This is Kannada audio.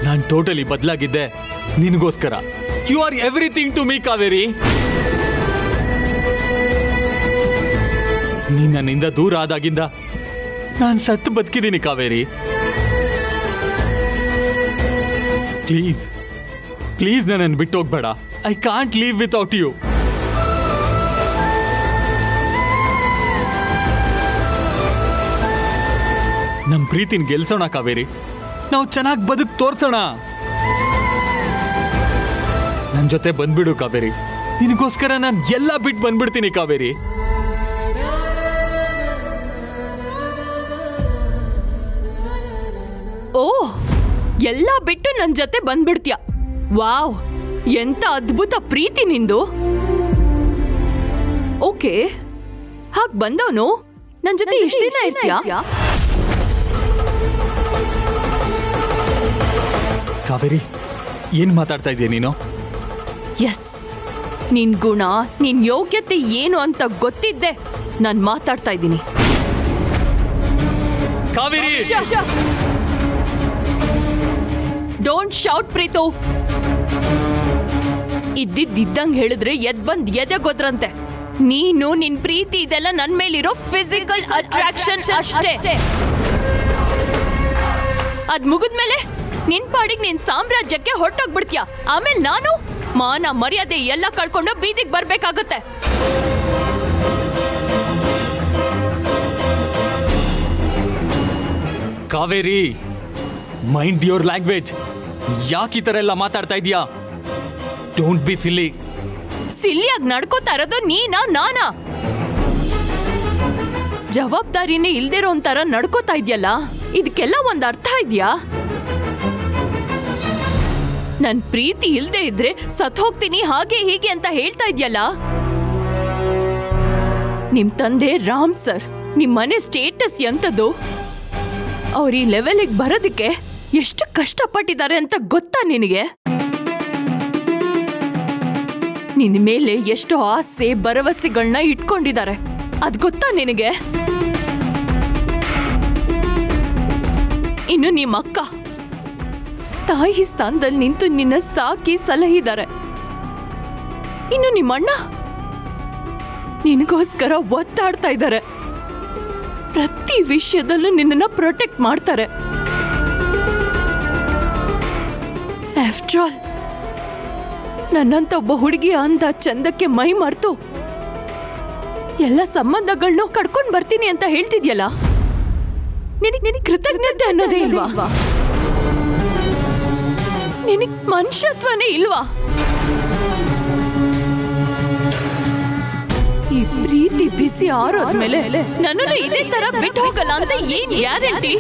ನಾನ್ ಟೋಟಲಿ ಬದಲಾಗಿದ್ದೆ ನಿನಗೋಸ್ಕರ. You are everything to me Kaveri. ನೀನ್ ನನ್ನಿಂದ ದೂರ ಆದಾಗಿಂದ ನಾನ್ ಸತ್ತು ಬದುಕಿದ್ದೀನಿ ಕಾವೇರಿ. ಪ್ಲೀಸ್ ಪ್ಲೀಸ್ ನನ್ನನ್ನು ಬಿಟ್ಟು ಹೋಗ್ಬೇಡ. I can't live without you. ನಮ್ ಪ್ರೀತಿನ ಗೆಲ್ಸೋಣ ಕಾವೇರಿ. ನಾವು ಚೆನ್ನಾಗಿ ಬದುಕ್ ತೋರ್ಸೋಣ. ನನ್ ಜೊತೆ ಬಂದ್ಬಿಡು ಕಾವೇರಿ. ನಿನಗೋಸ್ಕರ ನಾನು ಎಲ್ಲ ಬಿಟ್ಟು ಬಂದ್ಬಿಡ್ತೀನಿ ಕಾವೇರಿ. ಓ, ಎಲ್ಲ ಬಿಟ್ಟು ನನ್ ಜೊತೆ ಬಂದ್ಬಿಡ್ತೀಯ. ವಾವ್, ಎಂತ ಅದ್ಭುತ ಪ್ರೀತಿ ನಿಂದು. ಓಕೆ, ಹಾಗ್ ಬಂದವನು ನನ್ ಜೊತೆ ಎಷ್ಟು ದಿನ ಇರ್ತೀಯ? ಕಾವೇರಿ, ಏನ್ ಮಾತಾಡ್ತಾ ಇದೀಯ ನೀನು? ಎಸ್, ನಿನ್ ಗುಣ, ನಿನ್ ಯೋಗ್ಯತೆ ಏನು ಅಂತ ಗೊತ್ತಿದ್ದೆ ನಾನ್ ಮಾತಾಡ್ತಾ ಇದ್ದೀನಿ. Kaveri, don't shout Preethu. ಇದ್ದಿದ್ದಂಗ್ ಹೇಳಿದ್ರೆ ಎದ್ ಬಂದ್ ಎದೆಗೋದ್ರಂತೆ. ನೀನು ನಿನ್ ಪ್ರೀತಿ ಇದೆಲ್ಲ ನನ್ ಮೇಲಿರೋ ಫಿಸಿಕಲ್ ಅಟ್ರಾಕ್ಷನ್ ಅಷ್ಟೇ. ಅದ್ ಮುಗಿದ್ಮೇಲೆ ನಿನ್ ಪಾಡಿಗೆ ನಿನ್ ಸಾಮ್ರಾಜ್ಯಕ್ಕೆ ಹೊರಟೋಗ್ಬಿಡ್ತೀಯ. ಆಮೇಲೆ ನಾನು ಮಾನ ಮರ್ಯಾದೆ ಎಲ್ಲ ಕಳ್ಕೊಂಡು ಬೀದಿಗೆ ಬರ್ಬೇಕಾಗತ್ತೆ. Kaveri, mind your language. ಯಾಕೆ ಈ ತರ ಎಲ್ಲ ಮಾತಾಡ್ತಾ ಇದೀಯಾ? ಡೋಂಟ್ ಬಿ ಸಿಲ್ಲಿ. ಸಿಲ್ಲಿಯಾಗಿ ನಡ್ಕೋತಾ ಇರೋದು ನೀನಾ ನಾನಾ? ಜವಾಬ್ದಾರಿನೇ ಇಲ್ದಿರೋ ಒಂಥರ ನಡ್ಕೋತಾ ಇದ್ಯಲ್ಲ, ಇದಕ್ಕೆಲ್ಲ ಒಂದ್ ಅರ್ಥ ಇದ್ಯಾ? ನನ್ ಪ್ರೀತಿ ಇಲ್ದೇ ಇದ್ರೆ ಸತ್ ಹೋಗ್ತೀನಿ ಹಾಗೆ ಹೀಗೆ ಅಂತ ಹೇಳ್ತಾ ಇದ್ಯಲ್ಲ. ನಿಮ್ ತಂದೆ ರಾಮ್ ಸರ್, ನಿಮ್ ಮನೆ ಸ್ಟೇಟಸ್ ಎಂತದ್ದು? ಅವ್ರ ಈ ಲೆವೆಲಿಗೆ ಬರೋದಕ್ಕೆ ಎಷ್ಟು ಕಷ್ಟಪಟ್ಟಿದ್ದಾರೆ ಅಂತ ಗೊತ್ತಾ ನಿನಗೆ? ನಿನ್ ಮೇಲೆ ಎಷ್ಟು ಆಸೆ ಭರವಸೆಗಳನ್ನ ಇಟ್ಕೊಂಡಿದ್ದಾರೆ, ಅದ್ ಗೊತ್ತಾ ನಿನಗೆ? ಇನ್ನು ನಿಮ್ಮ ಅಕ್ಕ ತಾಯಿ ಸ್ಥಾನದಲ್ಲಿ ನಿಂತು ನಿನ್ನ ಸಾಕಿ ಸಲಹಿದ್ದಾರೆ. ಇನ್ನು ನಿಮ್ಮಣ್ಣ ನಿನಗೋಸ್ಕರ ಒತ್ತಾಡ್ತಾ ಇದ್ದಾರೆ. ಪ್ರತಿ ವಿಷಯದಲ್ಲೂ ನಿನ್ನನ್ನ ಪ್ರೊಟೆಕ್ಟ್ ಮಾಡ್ತಾರೆ. ಆಫ್ಟರ್ ಆಲ್, ನನ್ನಂತ ಒಬ್ಬ ಹುಡುಗಿಯ ಅಂದ ಚಂದಕ್ಕೆ ಮೈ ಮರ್ತು ಎಲ್ಲ ಸಂಬಂಧಗಳನ್ನೂ ಕಡ್ಕೊಂಡ್ ಬರ್ತೀನಿ ಅಂತ ಹೇಳ್ತಿದ್ಯಲ್ಲ, ನಿನಗೆ ಕೃತಜ್ಞತೆ ಅನ್ನೋದೇ ಇಲ್ವಾ? ನಿನಗೆ ಮನುಷ್ಯತ್ವನೇ ಇಲ್ವಾ? ಈ ಪ್ರೀತಿ ಬಿಸಿ ಆರೋದ್ಮೇಲೆ ನನ್ನನ್ನು ಇದೇ ತರ ಬಿಟ್ಟು ಹೋಗಲ್ಲ ಅಂತ ಏನ್ ಗ್ಯಾರಂಟಿ?